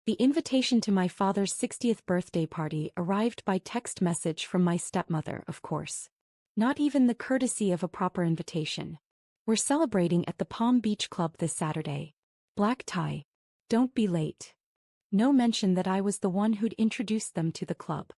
The invitation to my father's 60th birthday party arrived by text message from my stepmother, of course. Not even the courtesy of a proper invitation. We're celebrating at the Palm Beach Club this Saturday. Black tie. Don't be late. No mention that I was the one who'd introduced them to the club.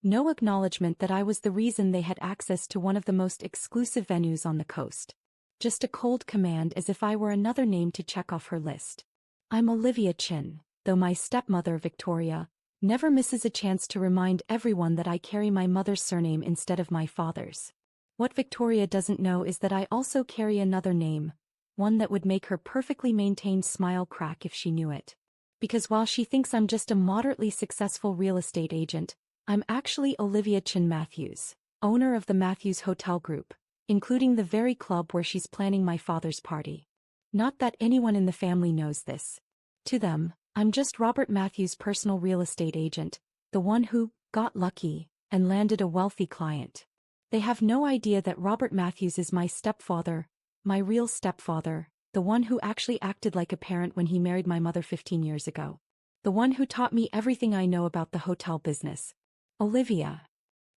No acknowledgement that I was the reason they had access to one of the most exclusive venues on the coast. Just a cold command as if I were another name to check off her list. I'm Olivia Chin, though my stepmother, Victoria, never misses a chance to remind everyone that I carry my mother's surname instead of my father's. What Victoria doesn't know is that I also carry another name, one that would make her perfectly maintained smile crack if she knew it. Because while she thinks I'm just a moderately successful real estate agent, I'm actually Olivia Chin Matthews, owner of the Matthews Hotel Group, including the very club where she's planning my father's party. Not that anyone in the family knows this. To them, I'm just Robert Matthews' personal real estate agent, the one who got lucky and landed a wealthy client. They have no idea that Robert Matthews is my stepfather, my real stepfather, the one who actually acted like a parent when he married my mother 15 years ago. The one who taught me everything I know about the hotel business. Olivia.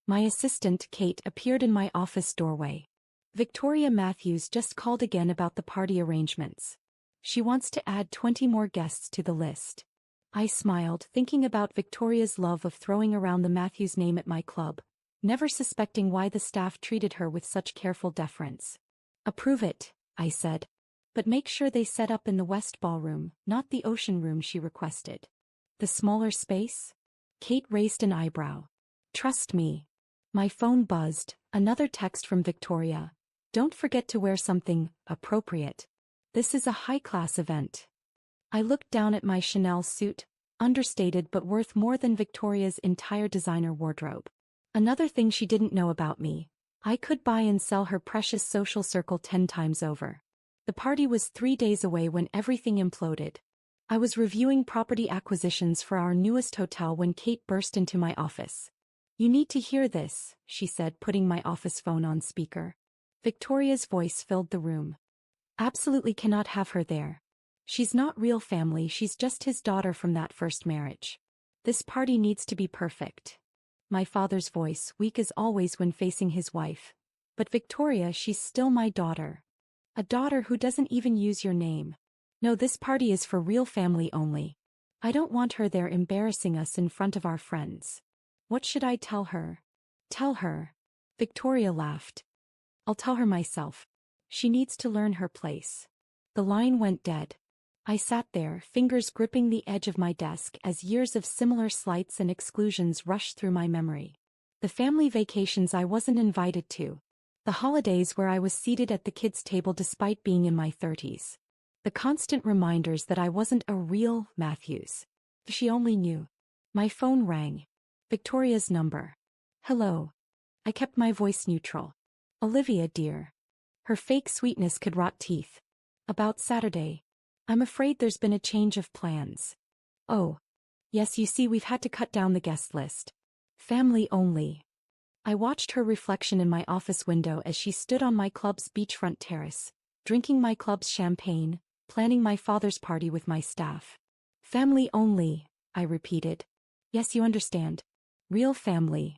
My assistant, Kate, appeared in my office doorway. Victoria Matthews just called again about the party arrangements. She wants to add 20 more guests to the list. I smiled, thinking about Victoria's love of throwing around the Matthews name at my club, never suspecting why the staff treated her with such careful deference. Approve it, I said. But make sure they set up in the West Ballroom, not the Ocean Room she requested. The smaller space? Kate raised an eyebrow. Trust me. My phone buzzed, another text from Victoria. Don't forget to wear something appropriate. This is a high-class event. I looked down at my Chanel suit, understated but worth more than Victoria's entire designer wardrobe. Another thing she didn't know about me. I could buy and sell her precious social circle 10 times over. The party was 3 days away when everything imploded. I was reviewing property acquisitions for our newest hotel when Kate burst into my office. You need to hear this, she said, putting my office phone on speaker. Victoria's voice filled the room. Absolutely cannot have her there. She's not real family, she's just his daughter from that first marriage. This party needs to be perfect. My father's voice, weak as always when facing his wife. But Victoria, she's still my daughter. A daughter who doesn't even use your name. No, this party is for real family only. I don't want her there embarrassing us in front of our friends. What should I tell her? Tell her. Victoria laughed. I'll tell her myself. She needs to learn her place. The line went dead. I sat there, fingers gripping the edge of my desk as years of similar slights and exclusions rushed through my memory. The family vacations I wasn't invited to. The holidays where I was seated at the kids' table despite being in my 30s. The constant reminders that I wasn't a real Matthews. If she only knew. My phone rang. Victoria's number. Hello. I kept my voice neutral. Olivia, dear. Her fake sweetness could rot teeth. About Saturday. I'm afraid there's been a change of plans. Oh. Yes, you see, we've had to cut down the guest list. Family only. I watched her reflection in my office window as she stood on my club's beachfront terrace, drinking my club's champagne, planning my father's party with my staff. Family only, I repeated. Yes, you understand. Real family.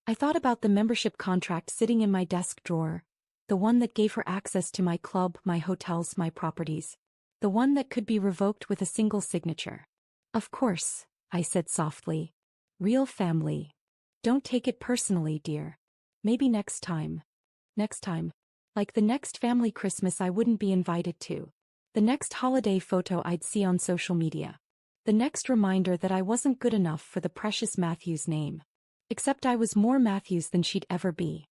I thought about the membership contract sitting in my desk drawer, the one that gave her access to my club, my hotels, my properties, the one that could be revoked with a single signature. Of course, I said softly. Real family. Don't take it personally, dear. Maybe next time. Next time. Like the next family Christmas I wouldn't be invited to. The next holiday photo I'd see on social media. The next reminder that I wasn't good enough for the precious Matthews name. Except I was more Matthews than she'd ever be.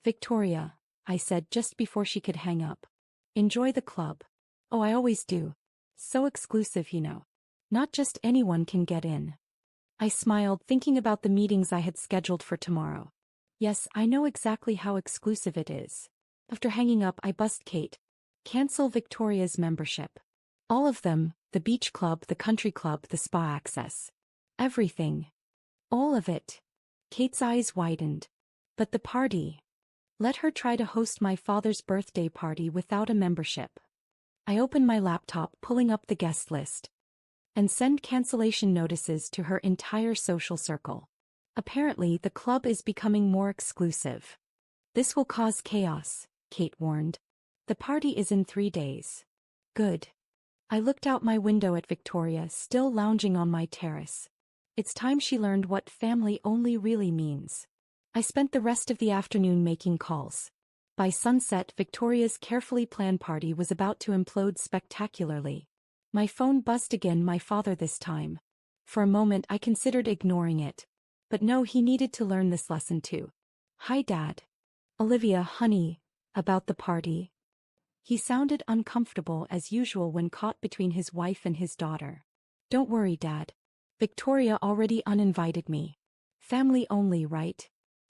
Victoria, I said just before she could hang up. Enjoy the club. Oh, I always do. So exclusive, you know. Not just anyone can get in. I smiled, thinking about the meetings I had scheduled for tomorrow. Yes, I know exactly how exclusive it is. After hanging up, I buzzed Kate. Cancel Victoria's membership. All of them, the beach club, the country club, the spa access. Everything. All of it. Kate's eyes widened. But the party. Let her try to host my father's birthday party without a membership. I opened my laptop, pulling up the guest list. and send cancellation notices to her entire social circle. Apparently, the club is becoming more exclusive. This will cause chaos, Kate warned. The party is in 3 days. Good. I looked out my window at Victoria still lounging on my terrace. It's time she learned what family only really means. I spent the rest of the afternoon making calls. By sunset, Victoria's carefully planned party was about to implode spectacularly. My phone buzzed again, my father this time. For a moment I considered ignoring it. But no, he needed to learn this lesson too. Hi, Dad. Olivia, honey, about the party. He sounded uncomfortable as usual when caught between his wife and his daughter. Don't worry, Dad. Victoria already uninvited me. Family only, right?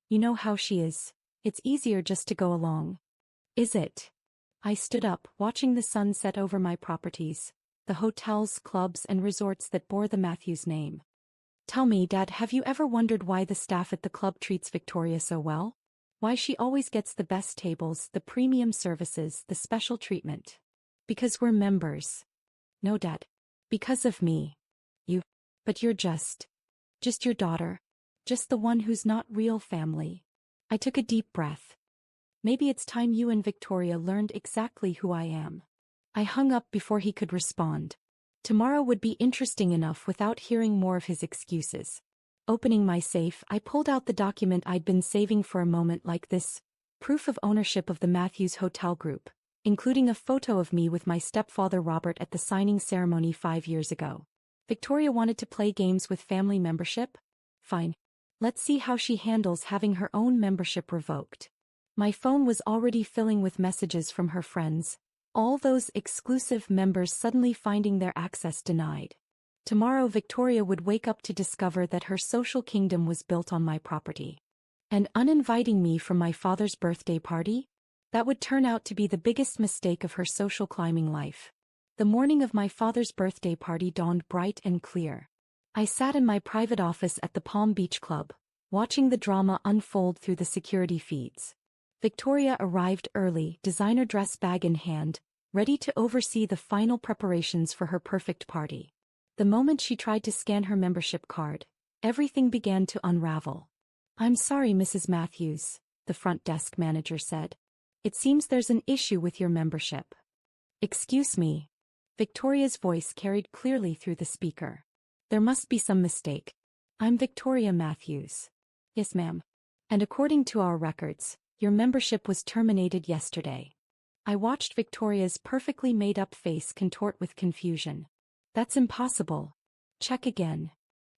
You know how she is. It's easier just to go along. Is it? I stood up, watching the sun set over my properties, the hotels, clubs, and resorts that bore the Matthews name. Tell me, Dad, have you ever wondered why the staff at the club treats Victoria so well? Why she always gets the best tables, the premium services, the special treatment? Because we're members. No, Dad. Because of me. You. But you're just your daughter. Just the one who's not real family. I took a deep breath. Maybe it's time you and Victoria learned exactly who I am. I hung up before he could respond. Tomorrow would be interesting enough without hearing more of his excuses. Opening my safe, I pulled out the document I'd been saving for a moment like this. Proof of ownership of the Matthews Hotel Group, including a photo of me with my stepfather Robert at the signing ceremony 5 years ago. Victoria wanted to play games with family membership? Fine. Let's see how she handles having her own membership revoked. My phone was already filling with messages from her friends. All those exclusive members suddenly finding their access denied. Tomorrow Victoria would wake up to discover that her social kingdom was built on my property. And uninviting me from my father's birthday party? That would turn out to be the biggest mistake of her social climbing life. The morning of my father's birthday party dawned bright and clear. I sat in my private office at the Palm Beach Club, watching the drama unfold through the security feeds. Victoria arrived early, designer dress bag in hand, ready to oversee the final preparations for her perfect party. The moment she tried to scan her membership card, everything began to unravel. I'm sorry, Mrs. Matthews, the front desk manager said. It seems there's an issue with your membership. Excuse me. Victoria's voice carried clearly through the speaker. There must be some mistake. I'm Victoria Matthews. Yes, ma'am. And according to our records, your membership was terminated yesterday. I watched Victoria's perfectly made-up face contort with confusion. That's impossible. Check again.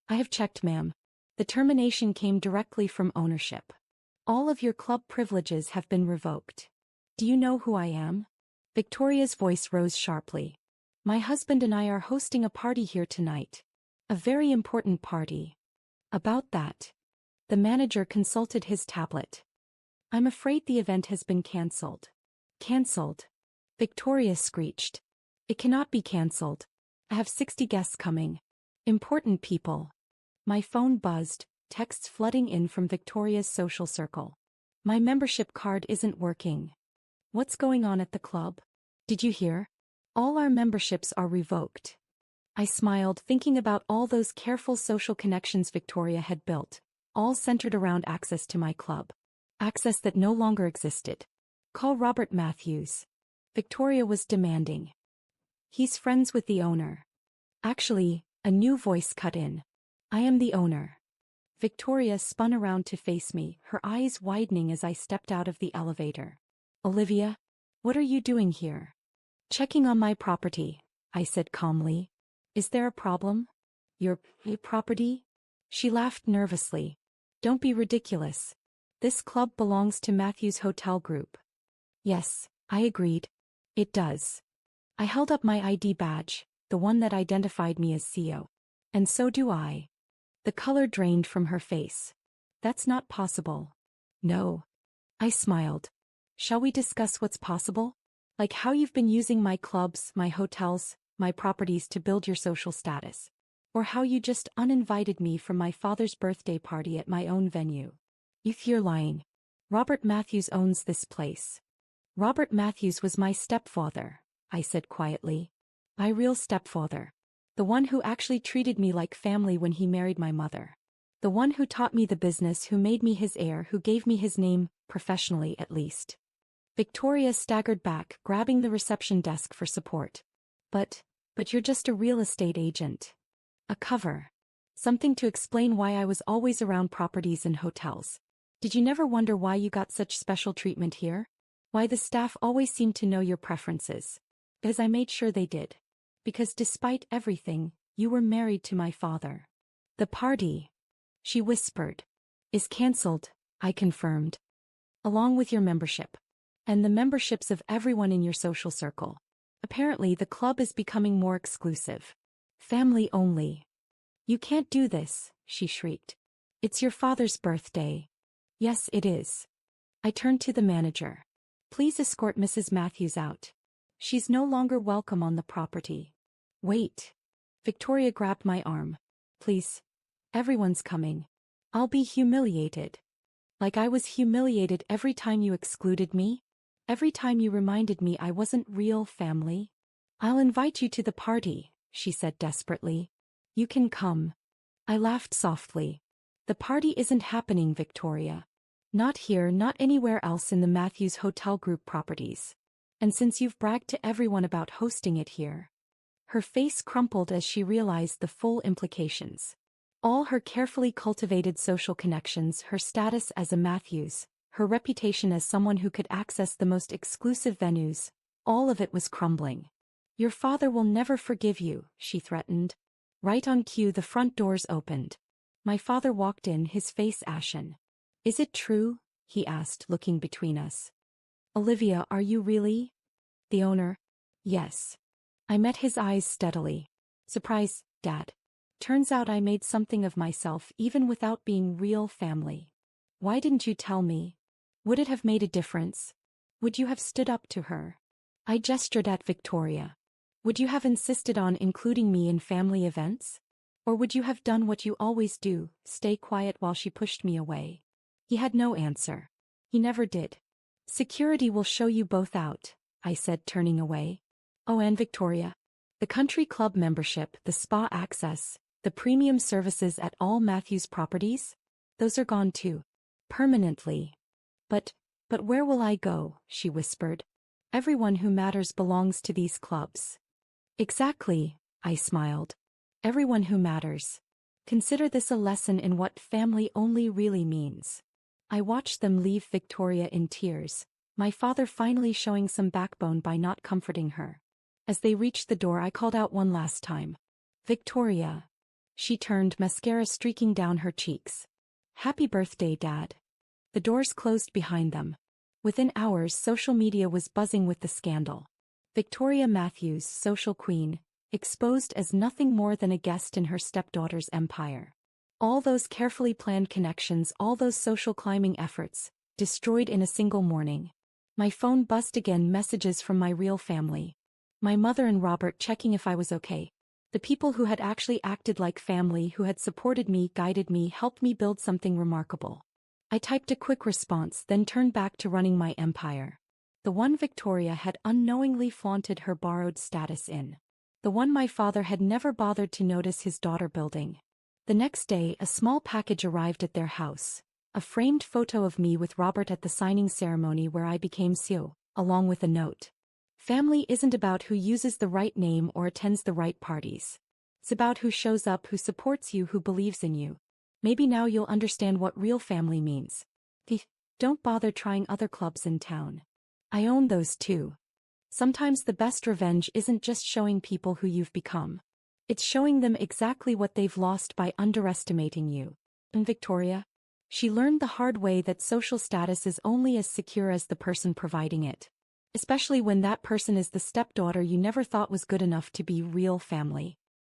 I have checked, ma'am. The termination came directly from ownership. All of your club privileges have been revoked. Do you know who I am? Victoria's voice rose sharply. My husband and I are hosting a party here tonight. A very important party. About that. The manager consulted his tablet. I'm afraid the event has been cancelled. Cancelled? Victoria screeched. It cannot be cancelled. I have 60 guests coming. Important people. My phone buzzed, texts flooding in from Victoria's social circle. My membership card isn't working. What's going on at the club? Did you hear? All our memberships are revoked. I smiled, thinking about all those careful social connections Victoria had built, all centered around access to my club. Access that no longer existed. Call Robert Matthews. Victoria was demanding. He's friends with the owner. Actually, a new voice cut in. I am the owner. Victoria spun around to face me, her eyes widening as I stepped out of the elevator. Olivia, what are you doing here? Checking on my property, I said calmly. Is there a problem? Your property? She laughed nervously. Don't be ridiculous. This club belongs to Matthews Hotel Group. Yes, I agreed. It does. I held up my ID badge, the one that identified me as CEO. And so do I. The color drained from her face. That's not possible. No. I smiled. Shall we discuss what's possible? Like how you've been using my clubs, my hotels, my properties to build your social status. Or how you just uninvited me from my father's birthday party at my own venue. You're lying. Robert Matthews owns this place. Robert Matthews was my stepfather, I said quietly. My real stepfather. The one who actually treated me like family when he married my mother. The one who taught me the business, who made me his heir, who gave me his name, professionally at least. Victoria staggered back, grabbing the reception desk for support. But you're just a real estate agent. A cover. Something to explain why I was always around properties and hotels. Did you never wonder why you got such special treatment here? Why the staff always seemed to know your preferences? Because I made sure they did. Because despite everything, you were married to my father. The party, she whispered, is cancelled, I confirmed. Along with your membership. And the memberships of everyone in your social circle. Apparently the club is becoming more exclusive. Family only. You can't do this, she shrieked. It's your father's birthday. Yes, it is. I turned to the manager. Please escort Mrs. Matthews out. She's no longer welcome on the property. Wait. Victoria grabbed my arm. Please. Everyone's coming. I'll be humiliated. Like I was humiliated every time you excluded me? Every time you reminded me I wasn't real family? I'll invite you to the party, she said desperately. You can come. I laughed softly. The party isn't happening, Victoria. Not here, not anywhere else in the Matthews Hotel Group properties. And since you've bragged to everyone about hosting it here. Her face crumpled as she realized the full implications. All her carefully cultivated social connections, her status as a Matthews, her reputation as someone who could access the most exclusive venues, all of it was crumbling. Your father will never forgive you, she threatened. Right on cue, the front doors opened. My father walked in, his face ashen. Is it true? He asked, looking between us. Olivia, are you really? The owner? Yes. I met his eyes steadily. Surprise, Dad. Turns out I made something of myself even without being real family. Why didn't you tell me? Would it have made a difference? Would you have stood up to her? I gestured at Victoria. Would you have insisted on including me in family events? Or would you have done what you always do, stay quiet while she pushed me away? He had no answer. He never did. Security will show you both out, I said, turning away. Oh, and Victoria. The country club membership, the spa access, the premium services at all Matthews properties? Those are gone too. Permanently. But where will I go? She whispered. Everyone who matters belongs to these clubs. Exactly, I smiled. Everyone who matters. Consider this a lesson in what family only really means. I watched them leave Victoria in tears, my father finally showing some backbone by not comforting her. As they reached the door, I called out one last time. Victoria. She turned, mascara streaking down her cheeks. Happy birthday, Dad. The doors closed behind them. Within hours, social media was buzzing with the scandal. Victoria Matthews, social queen, exposed as nothing more than a guest in her stepdaughter's empire. All those carefully planned connections, all those social climbing efforts, destroyed in a single morning. My phone buzzed again, messages from my real family. My mother and Robert checking if I was okay. The people who had actually acted like family, who had supported me, guided me, helped me build something remarkable. I typed a quick response, then turned back to running my empire. The one Victoria had unknowingly flaunted her borrowed status in. The one my father had never bothered to notice his daughter building. The next day, a small package arrived at their house. A framed photo of me with Robert at the signing ceremony where I became CEO, along with a note. Family isn't about who uses the right name or attends the right parties. It's about who shows up, who supports you, who believes in you. Maybe now you'll understand what real family means. Don't bother trying other clubs in town. I own those too. Sometimes the best revenge isn't just showing people who you've become. It's showing them exactly what they've lost by underestimating you. And Victoria? She learned the hard way that social status is only as secure as the person providing it. Especially when that person is the stepdaughter you never thought was good enough to be real family.